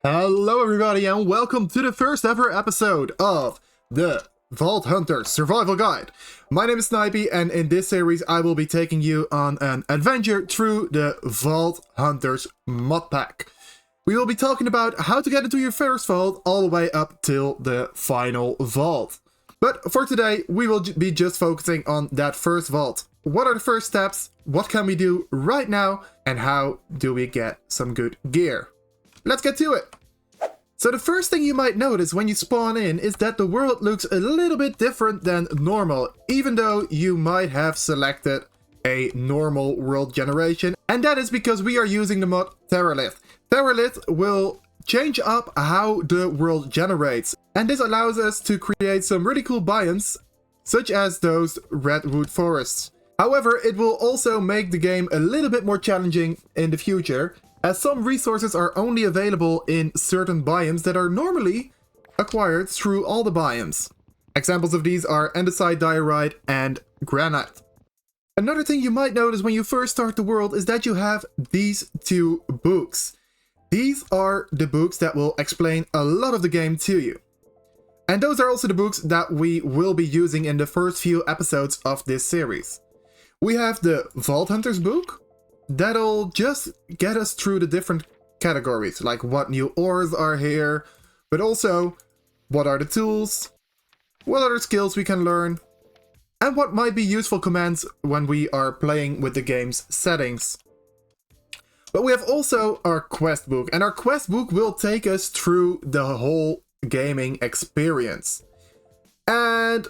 Hello everybody and welcome to the first ever episode of the Vault Hunters Survival Guide. My name is Snipy and in this series I will be taking you on an adventure through the Vault Hunters Modpack. We will be talking about how to get into your first vault all the way up till the final vault. But for today we will be just focusing on that first vault. What are the first steps, what can we do right now, and how do we get some good gear? Let's get to it! So the first thing you might notice when you spawn in is that the world looks a little bit different than normal, even though you might have selected a normal world generation, and that is because we are using the mod Terralith. Terralith will change up how the world generates, and this allows us to create some really cool biomes, such as those redwood forests. However, it will also make the game a little bit more challenging in the future, as some resources are only available in certain biomes that are normally acquired through all the biomes. Examples of these are andesite, diorite, and granite. Another thing you might notice when you first start the world is that you have these two books. These are the books that will explain a lot of the game to you. And those are also the books that we will be using in the first few episodes of this series. We have the Vault Hunters book. That'll just get us through the different categories, like what new ores are here, but also what are the tools, what other skills we can learn, and what might be useful commands when we are playing with the game's settings. But we have also our quest book, and our quest book will take us through the whole gaming experience. And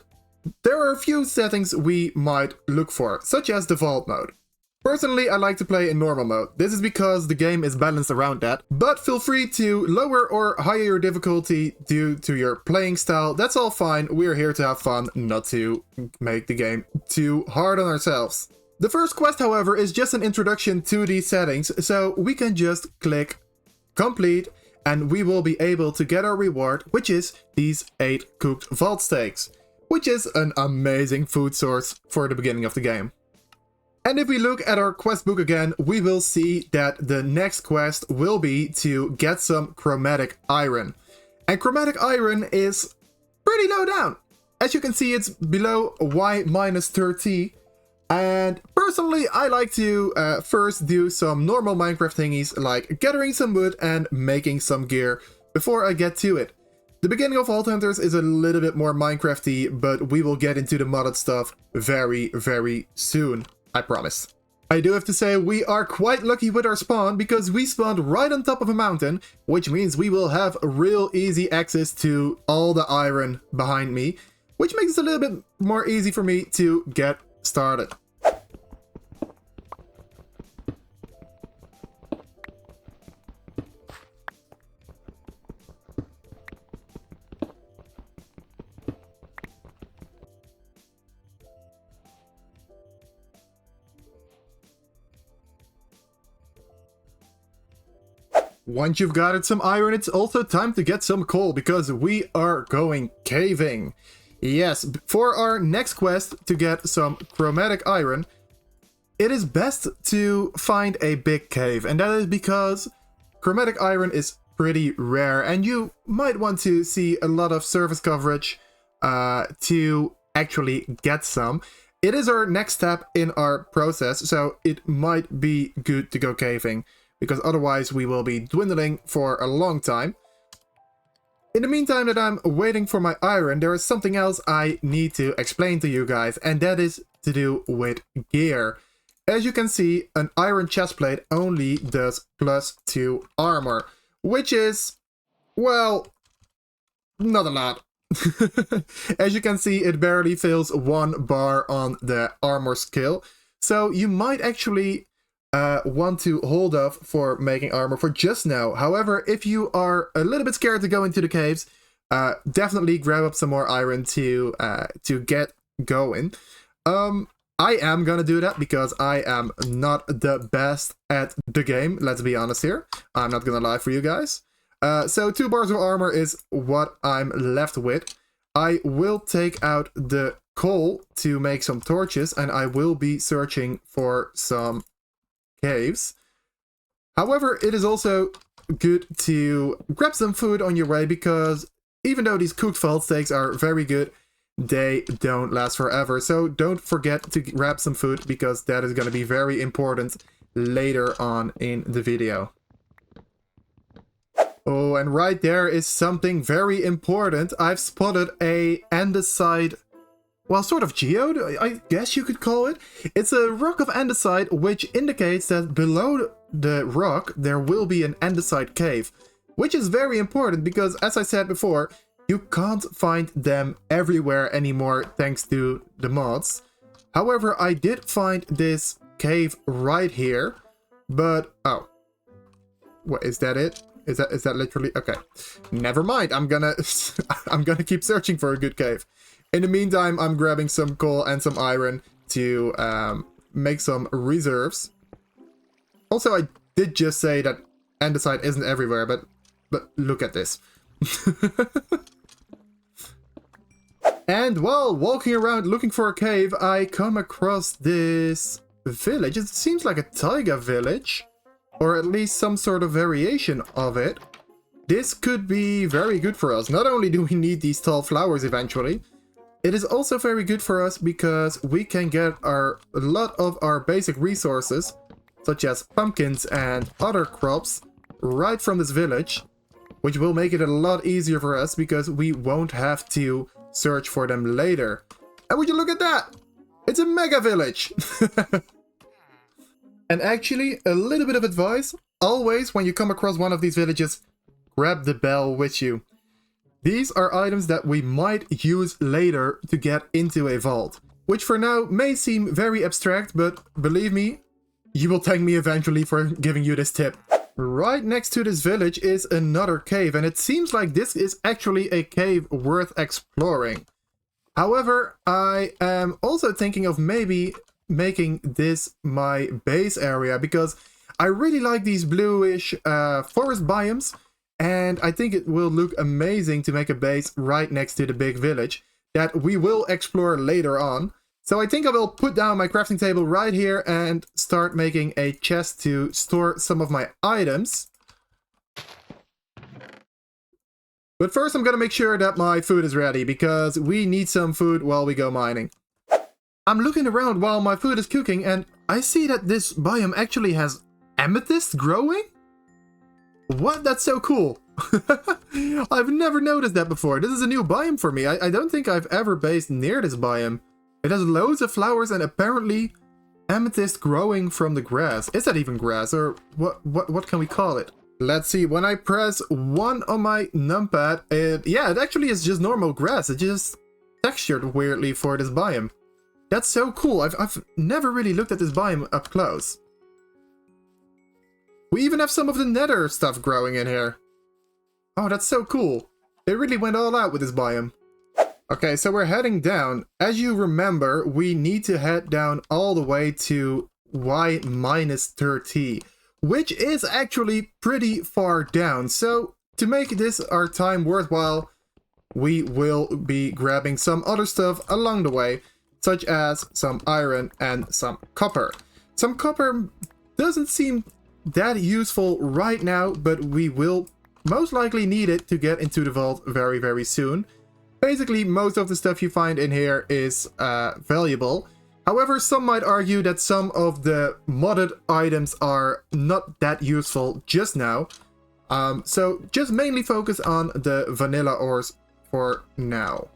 there are a few settings we might look for, such as the vault mode. Personally, I like to play in normal mode. This is because the game is balanced around that, but feel free to lower or higher your difficulty due to your playing style. That's all fine. We're here to have fun, not to make the game too hard on ourselves. The first quest, however, is just an introduction to these settings, so we can just click complete and we will be able to get our reward, which is these 8 cooked vault steaks, which is an amazing food source for the beginning of the game. And if we look at our quest book again, we will see that the next quest will be to get some Chromatic Iron. And Chromatic Iron is pretty low down. As you can see, it's below Y-30. And personally, I like to first do some normal Minecraft thingies, like gathering some wood and making some gear before I get to it. The beginning of Vault Hunters is a little bit more Minecrafty, but we will get into the modded stuff very, very soon. I promise. I do have to say we are quite lucky with our spawn because we spawned right on top of a mountain, which means we will have real easy access to all the iron behind me, which makes it a little bit more easy for me to get started. Once you've gathered some iron, it's also time to get some coal, because we are going caving. Yes, for our next quest to get some Chromatic Iron, it is best to find a big cave, and that is because Chromatic Iron is pretty rare, and you might want to see a lot of surface coverage to actually get some. It is our next step in our process, so it might be good to go caving, because otherwise we will be dwindling for a long time. In the meantime that I'm waiting for my iron, there is something else I need to explain to you guys, and that is to do with gear. As you can see, an iron chestplate only does +2 armor, which is, well, not a lot. As you can see, it barely fills 1 bar on the armor skill, so you might actually want to hold off for making armor for just now. However, if you are a little bit scared to go into the caves, definitely grab up some more iron to get going. I am gonna do that because I am not the best at the game, let's be honest here. I'm not gonna lie for you guys. So 2 bars of armor is what I'm left with. I will take out the coal to make some torches, and I will be searching for some caves. However, it is also good to grab some food on your way, because even though these cooked vault steaks are very good, they don't last forever. So don't forget to grab some food, because that is going to be very important later on in the video. Oh, and right there is something very important. I've spotted a andesite, well, sort of geode, I guess you could call it. It's a rock of andesite, which indicates that below the rock there will be an andesite cave, which is very important because, as I said before, you can't find them everywhere anymore thanks to the mods. However, I did find this cave right here, but oh, what is that? Is that literally okay? Never mind. I'm gonna keep searching for a good cave. In the meantime, I'm grabbing some coal and some iron to make some reserves. Also, I did just say that andesite isn't everywhere, but look at this. And while walking around looking for a cave, I come across this village. It seems like a taiga village, or at least some sort of variation of it. This could be very good for us. Not only do we need these tall flowers eventually, it is also very good for us because we can get a lot of our basic resources, such as pumpkins and other crops, right from this village, which will make it a lot easier for us because we won't have to search for them later. And would you look at that? It's a mega village! And actually, a little bit of advice, always when you come across one of these villages, grab the bell with you. These are items that we might use later to get into a vault, which for now may seem very abstract, but believe me, you will thank me eventually for giving you this tip. Right next to this village is another cave, and it seems like this is actually a cave worth exploring. However, I am also thinking of maybe making this my base area, because I really like these bluish forest biomes, and I think it will look amazing to make a base right next to the big village that we will explore later on. So I think I will put down my crafting table right here and start making a chest to store some of my items. But first I'm gonna make sure that my food is ready, because we need some food while we go mining. I'm looking around while my food is cooking, and I see that this biome actually has amethyst growing? What? That's so cool! I've never noticed that before. This is a new biome for me. I don't think I've ever based near this biome. It has loads of flowers and apparently amethyst growing from the grass. Is that even grass, or what can we call it? Let's see, when I press 1 on my numpad, it actually is just normal grass. It just textured weirdly for this biome. That's so cool. I've never really looked at this biome up close. We even have some of the nether stuff growing in here. Oh, that's so cool. They really went all out with this biome. Okay, so we're heading down. As you remember, we need to head down all the way to Y-30, which is actually pretty far down. So to make this our time worthwhile, we will be grabbing some other stuff along the way, such as some iron and some copper. Some copper doesn't seem that useful right now, but we will most likely need it to get into the vault very, very soon. Basically, most of the stuff you find in here is valuable. However, some might argue that some of the modded items are not that useful just now. So just mainly focus on the vanilla ores for now.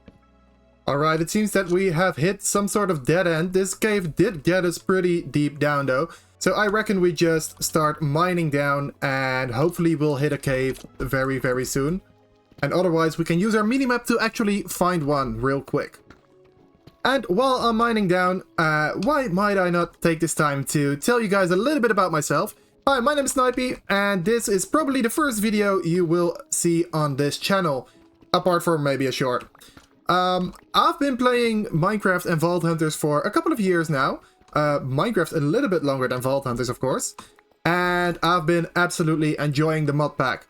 Alright, it seems that we have hit some sort of dead end. This cave did get us pretty deep down though. So I reckon we just start mining down and hopefully we'll hit a cave very, very soon. And otherwise we can use our minimap to actually find one real quick. And while I'm mining down, why might I not take this time to tell you guys a little bit about myself. Hi, my name is Snipy, and this is probably the first video you will see on this channel, apart from maybe a short. I've been playing Minecraft and Vault Hunters for a couple of years now. Minecraft a little bit longer than Vault Hunters, of course. And I've been absolutely enjoying the mod pack.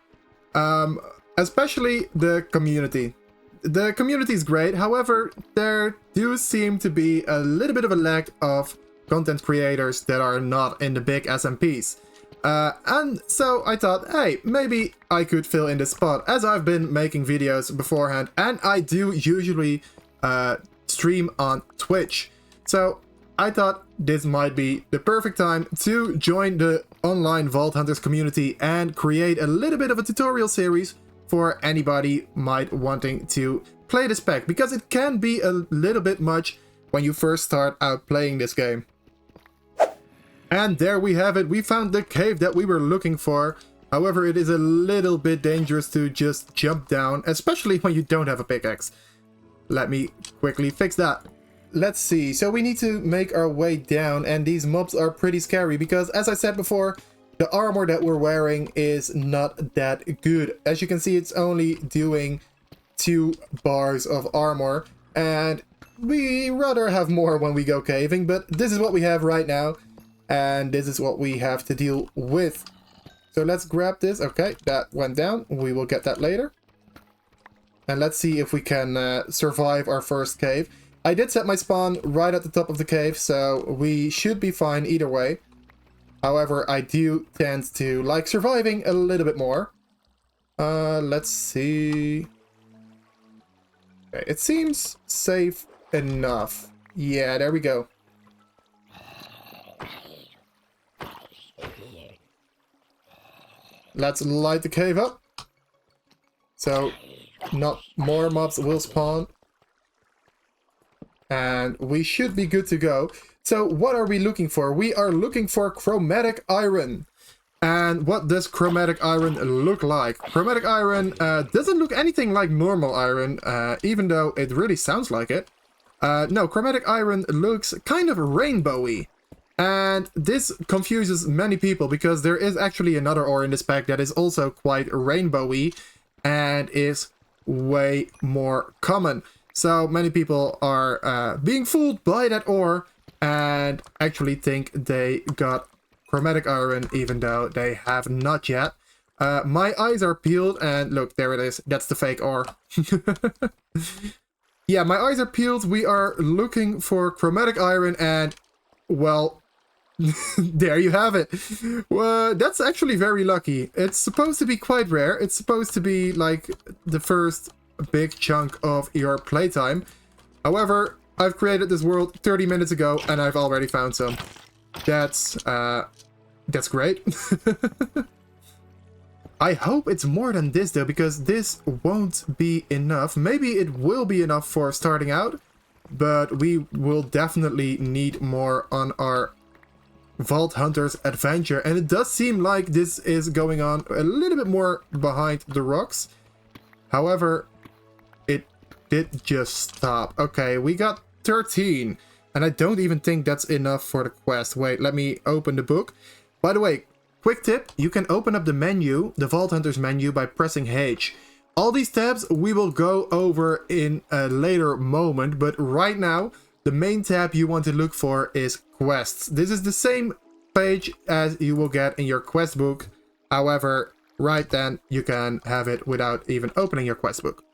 Especially the community. The community is great, however, there do seem to be a little bit of a lack of content creators that are not in the big SMPs. And so I thought, hey, maybe I could fill in this spot, as I've been making videos beforehand, and I do usually stream on Twitch. So I thought this might be the perfect time to join the online Vault Hunters community and create a little bit of a tutorial series for anybody might wanting to play this pack, because it can be a little bit much when you first start out playing this game. And there we have it. We found the cave that we were looking for. However, it is a little bit dangerous to just jump down, especially when you don't have a pickaxe. Let me quickly fix that. Let's see. So we need to make our way down, and these mobs are pretty scary because, as I said before, the armor that we're wearing is not that good. As you can see, it's only doing 2 bars of armor, and we rather have more when we go caving, but this is what we have right now. And this is what we have to deal with. So let's grab this. Okay, that went down. We will get that later. And let's see if we can survive our first cave. I did set my spawn right at the top of the cave, so we should be fine either way. However, I do tend to like surviving a little bit more. Let's see. Okay, it seems safe enough. Yeah, there we go. Let's light the cave up, so not more mobs will spawn, and we should be good to go. So what are we looking for? We are looking for Chromatic Iron. And what does Chromatic Iron look like? Chromatic Iron doesn't look anything like normal iron, even though it really sounds like it. No, Chromatic Iron looks kind of rainbowy. And this confuses many people because there is actually another ore in this pack that is also quite rainbowy and is way more common. So many people are being fooled by that ore and actually think they got Chromatic Iron even though they have not yet. My eyes are peeled and look, there it is. That's the fake ore. Yeah, my eyes are peeled. We are looking for Chromatic Iron and, well, there you have it. Well, that's actually very lucky. It's supposed to be quite rare. It's supposed to be like the first big chunk of your playtime. However, I've created this world 30 minutes ago and I've already found some. That's great. I hope it's more than this though, because this won't be enough. Maybe it will be enough for starting out, but we will definitely need more on our Vault Hunters adventure, and it does seem like this is going on a little bit more behind the rocks. However, it did just stop. Okay, we got 13, and I don't even think that's enough for the quest. Wait, let me open the book. By the way, quick tip, you can open up the menu, the Vault Hunters menu, by pressing H. All these tabs we will go over in a later moment, but right now the main tab you want to look for is quests. This is the same page as you will get in your quest book. However, right then you can have it without even opening your quest book.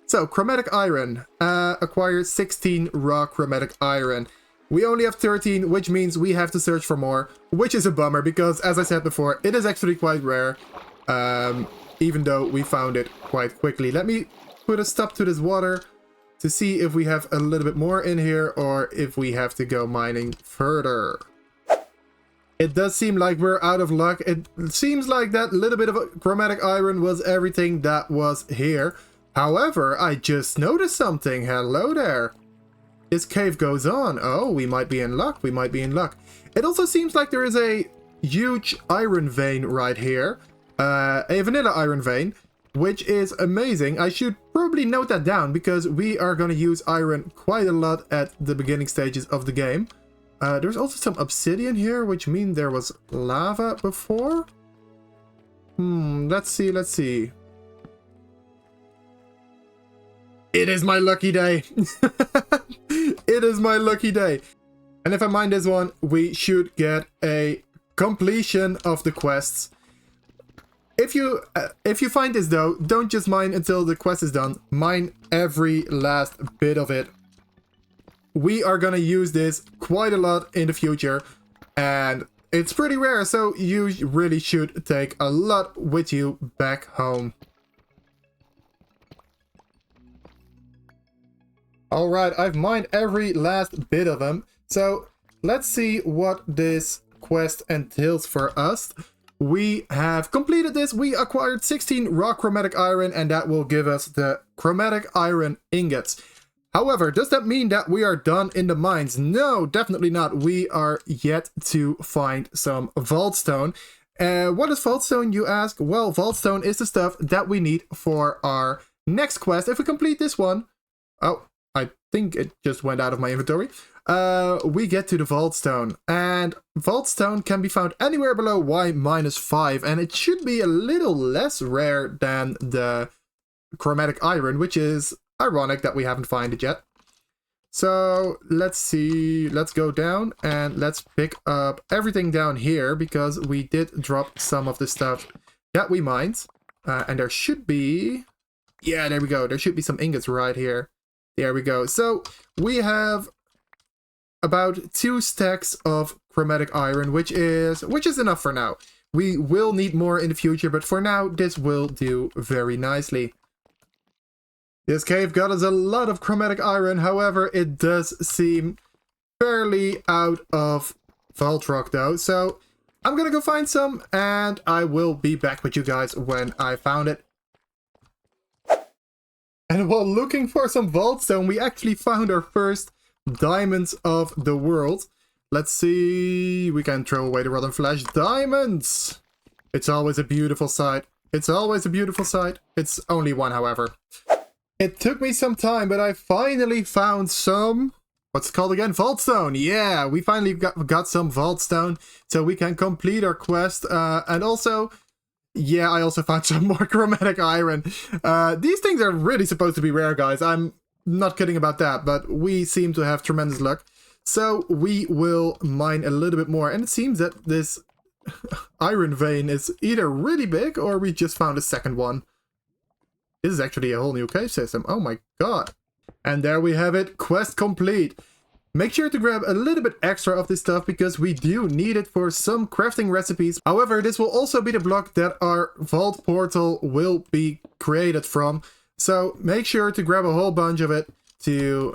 So, Chromatic Iron. Acquire 16 raw Chromatic Iron. We only have 13, which means we have to search for more, which is a bummer because, as I said before, it is actually quite rare, even though we found it quite quickly. Let me put a stop to this water to see if we have a little bit more in here or if we have to go mining further. It does seem like we're out of luck. It seems like that little bit of Chromatic Iron was everything that was here. However, I just noticed something. Hello there. This cave goes on. Oh, we might be in luck. We might be in luck. It also seems like there is a huge iron vein right here. A vanilla iron vein, which is amazing. I should probably note that down because we are going to use iron quite a lot at the beginning stages of the game. There's also some obsidian here, which means there was lava before. Let's see, let's see. It is my lucky day. It is my lucky day. And if I mine this one, we should get a completion of the quests. If you find this though, don't just mine until the quest is done. Mine every last bit of it. We are gonna use this quite a lot in the future, and It's pretty rare, so you really should take a lot with you back home. Alright, I've mined every last bit of them, so let's see what this quest entails for us. We have completed this. We acquired 16 raw chromatic iron, and that will give us the chromatic iron ingots. However, does that mean that we are done in the mines? No, definitely not. We are yet to find some vault stone. What is vault stone, you ask? Well, vault stone is the stuff that we need for our next quest. If we complete this one... Oh, I think it just went out of my inventory. We get to the vault stone, and vault stone can be found anywhere below Y-5, and it should be a little less rare than the chromatic iron, which is ironic that we haven't found it yet. So let's see, let's go down and let's pick up everything down here, because we did drop some of the stuff that we mined, and there should be, yeah, there we go, there should be some ingots right here. There we go. So we have about 2 stacks of chromatic iron, which is enough for now. We will need more in the future, but for now this will do very nicely. This cave got us a lot of chromatic iron, however it does seem fairly out of vault rock though, so I'm gonna go find some and I will be back with you guys when I found it. And while looking for some vault stone, we actually found our first diamonds of the world. Let's see, we can throw away the rotten flesh. Diamonds! It's always a beautiful sight. It's always a beautiful sight. It's only one, however. It took me some time, but I finally found some... What's it called again? Vault stone! Yeah, we finally got some vault stone, so we can complete our quest. And also... Yeah, I also found some more chromatic iron. These things are really supposed to be rare, guys. I'm not kidding about that, but we seem to have tremendous luck. So we will mine a little bit more. And it seems that this iron vein is either really big or we just found a second one. This is actually a whole new cave system. Oh my god. And there we have it. Quest complete. Make sure to grab a little bit extra of this stuff because we do need it for some crafting recipes. However, this will also be the block that our vault portal will be created from. So make sure to grab a whole bunch of it to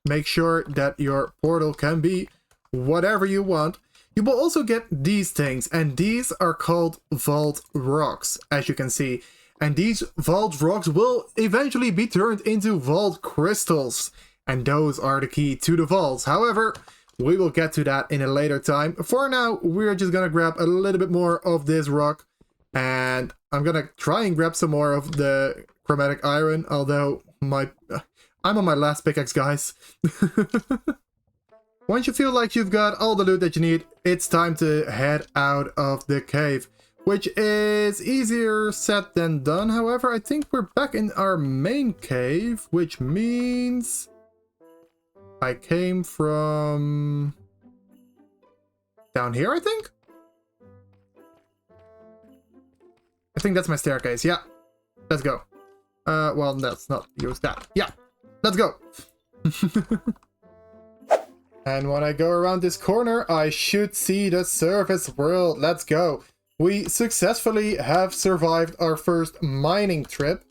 make sure that your portal can be whatever you want. You will also get these things, and these are called vault rocks, as you can see. And these vault rocks will eventually be turned into vault crystals. And those are the key to the vaults. However, we will get to that in a later time. For now, we're just gonna grab a little bit more of this rock. And I'm gonna try and grab some more of the chromatic iron. Although, I'm on my last pickaxe, guys. Once you feel like you've got all the loot that you need, it's time to head out of the cave. Which is easier said than done. However, I think we're back in our main cave. Which means... I came from down here, I think? I think that's my staircase, yeah. Let's go. Well, let's not use that. Yeah, let's go. And when I go around this corner, I should see the surface world. Let's go. We successfully have survived our first mining trip.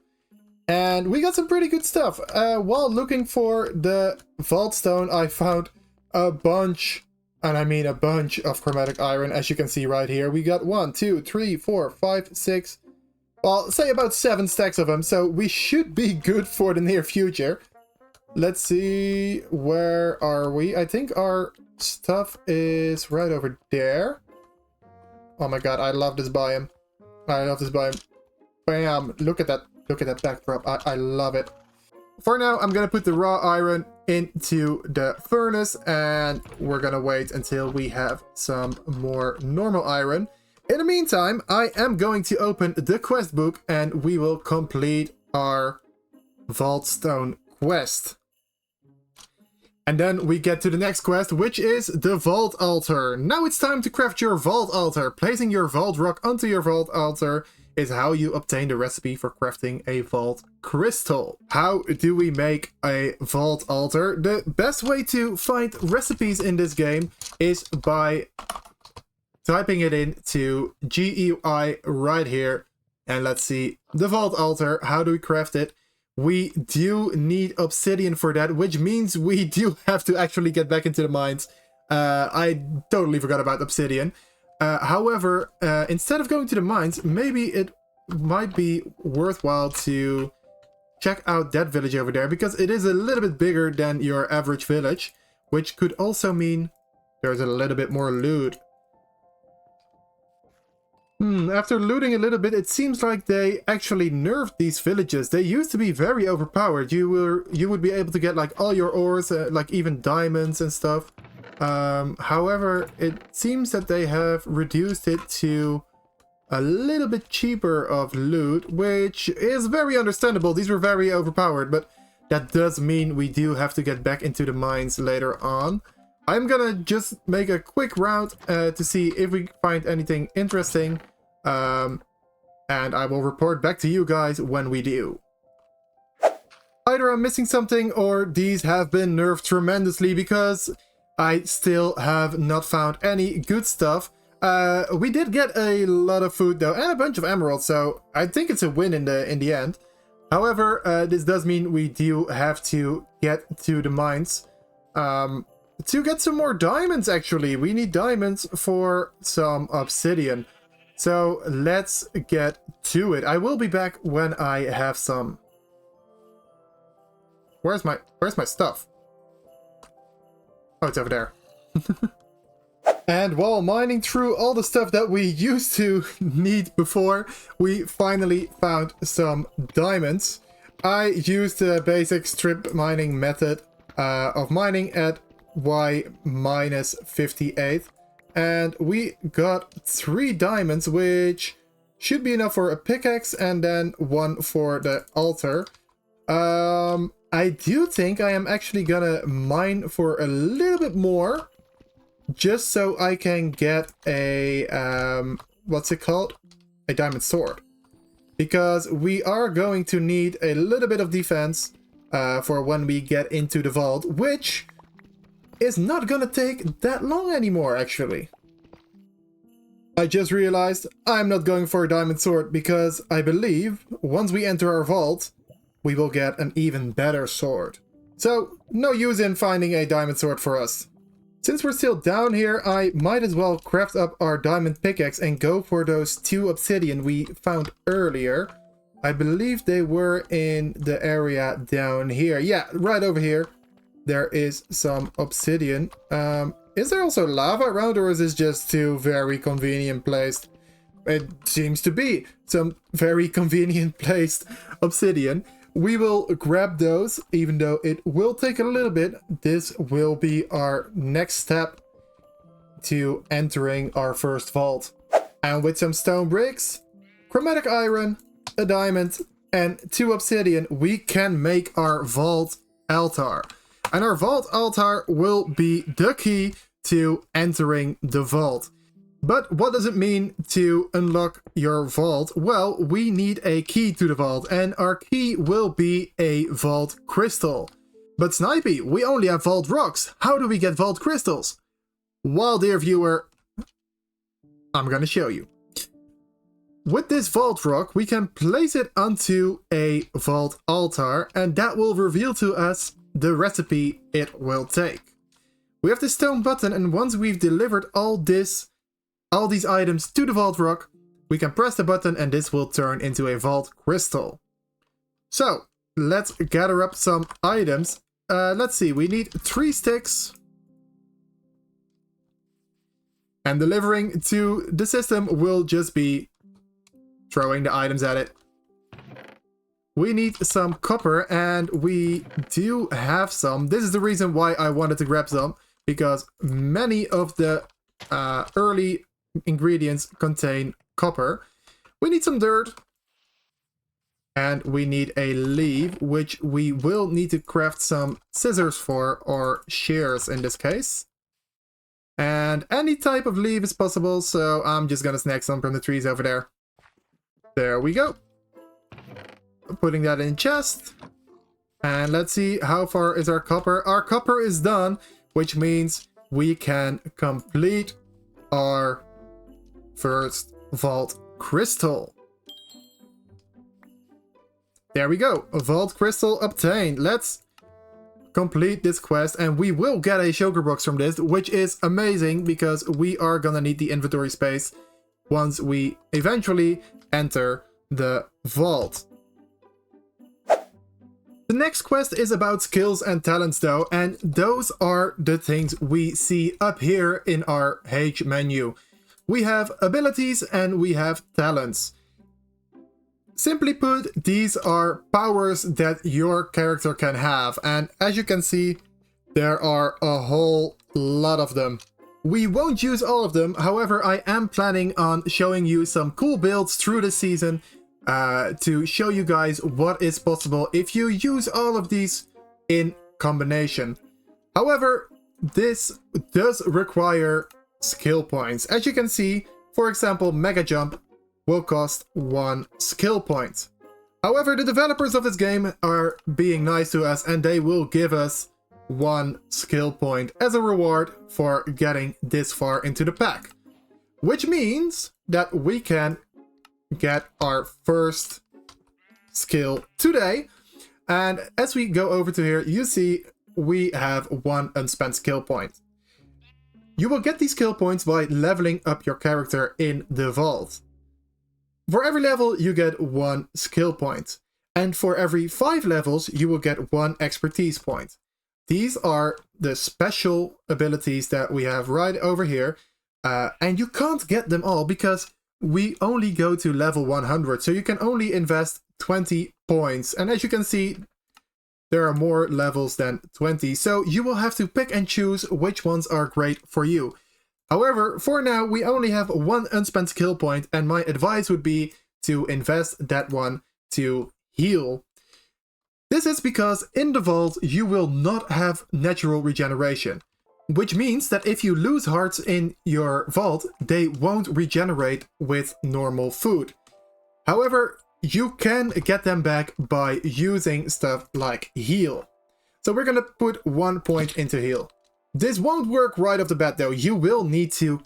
And we got some pretty good stuff. While looking for the vault stone, I found a bunch, and I mean a bunch of chromatic iron, as you can see right here. We got 1, 2, 3, 4, 5, 6, well, say about 7 stacks of them, so we should be good for the near future. Let's see, where are we? I think our stuff is right over there. Oh my god, I love this biome. I love this biome. Bam! Look at that. Look at that backdrop. I love it. For now, I'm gonna put the raw iron into the furnace, and we're gonna wait until we have some more normal iron. In the meantime, I am going to open the quest book, and we will complete our vault stone quest. And then we get to the next quest, which is the vault altar. Now it's time to craft your vault altar. Placing your vault rock onto your vault altar is how you obtain the recipe for crafting a vault crystal. How do we make a vault altar? The best way to find recipes in this game is by typing it into GUI right here. And let's see, the Vault Altar, how do we craft it? We do need obsidian for that, which means we do have to actually get back into the mines. I totally forgot about obsidian. However, instead of going to the mines, maybe it might be worthwhile to check out that village over there, because it is a little bit bigger than your average village, which could also mean there's a little bit more loot. After looting a little bit, it seems like they actually nerfed these villages. They used to be very overpowered. You would be able to get like all your ores, like even diamonds and stuff. However, it seems that they have reduced it to a little bit cheaper of loot, which is very understandable. These were very overpowered, but that does mean we do have to get back into the mines later on. I'm gonna just make a quick round to see if we find anything interesting, and I will report back to you guys when we do. Either I'm missing something or these have been nerfed tremendously, because I still have not found any good stuff. We did get a lot of food though, and a bunch of emeralds, so I think it's a win in the end. However, this does mean we do have to get to the mines to get some more diamonds. Actually, we need diamonds for some obsidian, so let's get to it. I will be back when I have some. Where's my stuff? Oh, it's over there. And while mining through all the stuff that we used to need before, we finally found some diamonds. I used the basic strip mining method of mining at Y-58, and we got 3 diamonds, which should be enough for a pickaxe, and then 1 for the altar. I do think I am actually gonna mine for a little bit more, just so I can get a, what's it called? A diamond sword. Because we are going to need a little bit of defense for when we get into the vault, which is not gonna take that long anymore, actually. I just realized I'm not going for a diamond sword, because I believe once we enter our vault, we will get an even better sword. So, no use in finding a diamond sword for us. Since we're still down here, I might as well craft up our diamond pickaxe and go for those 2 obsidian we found earlier. I believe they were in the area down here. Yeah, right over here. There is some obsidian. Is there also lava around, or is this just 2 very convenient placed? It seems to be some very convenient placed obsidian. We will grab those, even though it will take a little bit. This will be our next step to entering our first vault. And with some stone bricks, chromatic iron, a diamond, and 2 obsidian, we can make our vault altar. And our vault altar will be the key to entering the vault. But what does it mean to unlock your vault? Well, we need a key to the vault, and our key will be a vault crystal. But Snipy, we only have vault rocks. How do we get vault crystals? Well, dear viewer, I'm gonna show you. With this vault rock, we can place it onto a vault altar, and that will reveal to us the recipe it will take. We have this stone button, and once we've delivered all these items to the vault rock, we can press the button and this will turn into a vault crystal. So let's gather up some items. Let's see, we need 3 sticks. And delivering to the system will just be throwing the items at it. We need some copper, and we do have some. This is the reason why I wanted to grab some, because many of the early ingredients contain copper. We need some dirt, and we need a leaf, which we will need to craft some scissors for, or shears in this case. And any type of leaf is possible, so I'm just gonna snag some from the trees over there. There we go. Putting that in chest. And let's see, how far is our copper? Our copper is done, which means we can complete our first Vault Crystal. There we go, a Vault Crystal obtained. Let's complete this quest and we will get a shulker box from this, which is amazing because we are gonna need the inventory space once we eventually enter the vault. The next quest is about skills and talents though, and those are the things we see up here in our H menu. We have abilities and we have talents. Simply put, these are powers that your character can have, and as you can see, there are a whole lot of them. We won't use all of them, however, I am planning on showing you some cool builds through the season to show you guys what is possible if you use all of these in combination. However, this does require skill points. As you can see, for example, Mega Jump will cost 1 skill point. However, the developers of this game are being nice to us and they will give us 1 skill point as a reward for getting this far into the pack. Which means that we can get our first skill today. And as we go over to here, you see we have 1 unspent skill point. You will get these skill points by leveling up your character in the vault. For every level, you get 1 skill point. And for every 5 levels, you will get 1 expertise point. These are the special abilities that we have right over here. And you can't get them all because we only go to level 100. So you can only invest 20 points. And as you can see, there are more levels than 20. So you will have to pick and choose which ones are great for you. However, for now, we only have 1 unspent skill point, and my advice would be to invest that one to heal. This is because in the vault, you will not have natural regeneration, which means that if you lose hearts in your vault, they won't regenerate with normal food. However, you can get them back by using stuff like heal. So we're gonna put 1 point into heal. This won't work right off the bat though, you will need to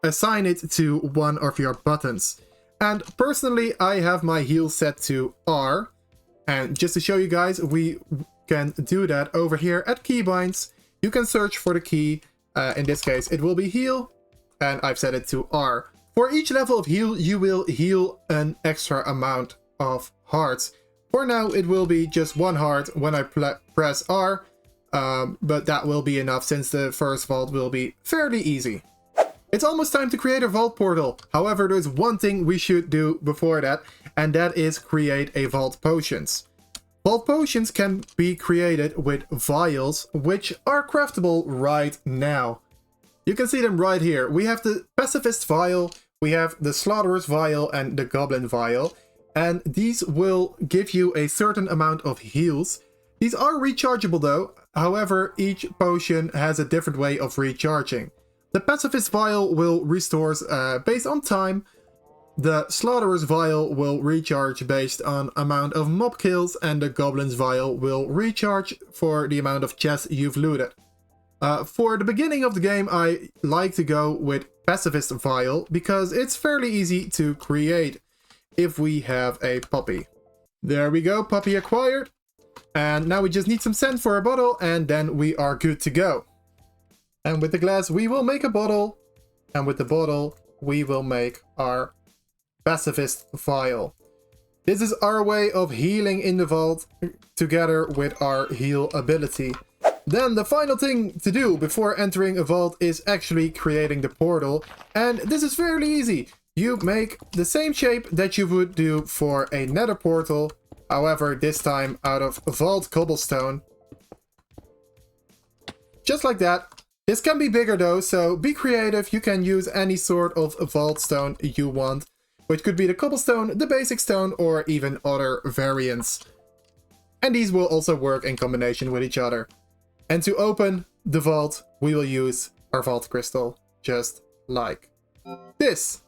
assign it to one of your buttons. And personally, I have my heal set to R. And just to show you guys, we can do that over here at keybinds. You can search for the key, in this case it will be heal, and I've set it to R. For each level of heal, you will heal an extra amount of hearts. For now, it will be just 1 heart when I press R. But that will be enough since the first vault will be fairly easy. It's almost time to create a vault portal. However, there's one thing we should do before that, and that is create a vault potions. Vault potions can be created with vials, which are craftable right now. You can see them right here. We have the Pacifist vial, we have the Slaughterer's vial, and the Goblin vial. And these will give you a certain amount of heals. These are rechargeable though. However, each potion has a different way of recharging. The Pacifist Vial will restore based on time. The Slaughterer's Vial will recharge based on amount of mob kills, and the Goblin's Vial will recharge for the amount of chests you've looted. For the beginning of the game, I like to go with Pacifist Vial because it's fairly easy to create if we have a puppy. There we go, puppy acquired. And now we just need some sand for a bottle, and then we are good to go. And with the glass, we will make a bottle. And with the bottle, we will make our Pacifist Vial. This is our way of healing in the vault together with our heal ability. Then the final thing to do before entering a vault is actually creating the portal. And this is fairly easy. You make the same shape that you would do for a nether portal. However, this time out of vault cobblestone. Just like that. This can be bigger though, so be creative. You can use any sort of vault stone you want, which could be the cobblestone, the basic stone, or even other variants. And these will also work in combination with each other. And to open the vault, we will use our vault crystal, just like this.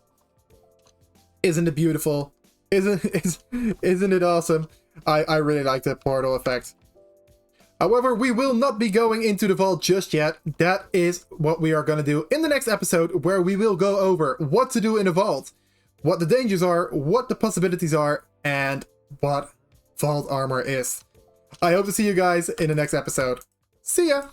Isn't it beautiful? Isn't it awesome? I really like the portal effect. However, we will not be going into the vault just yet. That is what we are going to do in the next episode, where we will go over what to do in the vault, what the dangers are, what the possibilities are, and what vault armor is. I hope to see you guys in the next episode. See ya!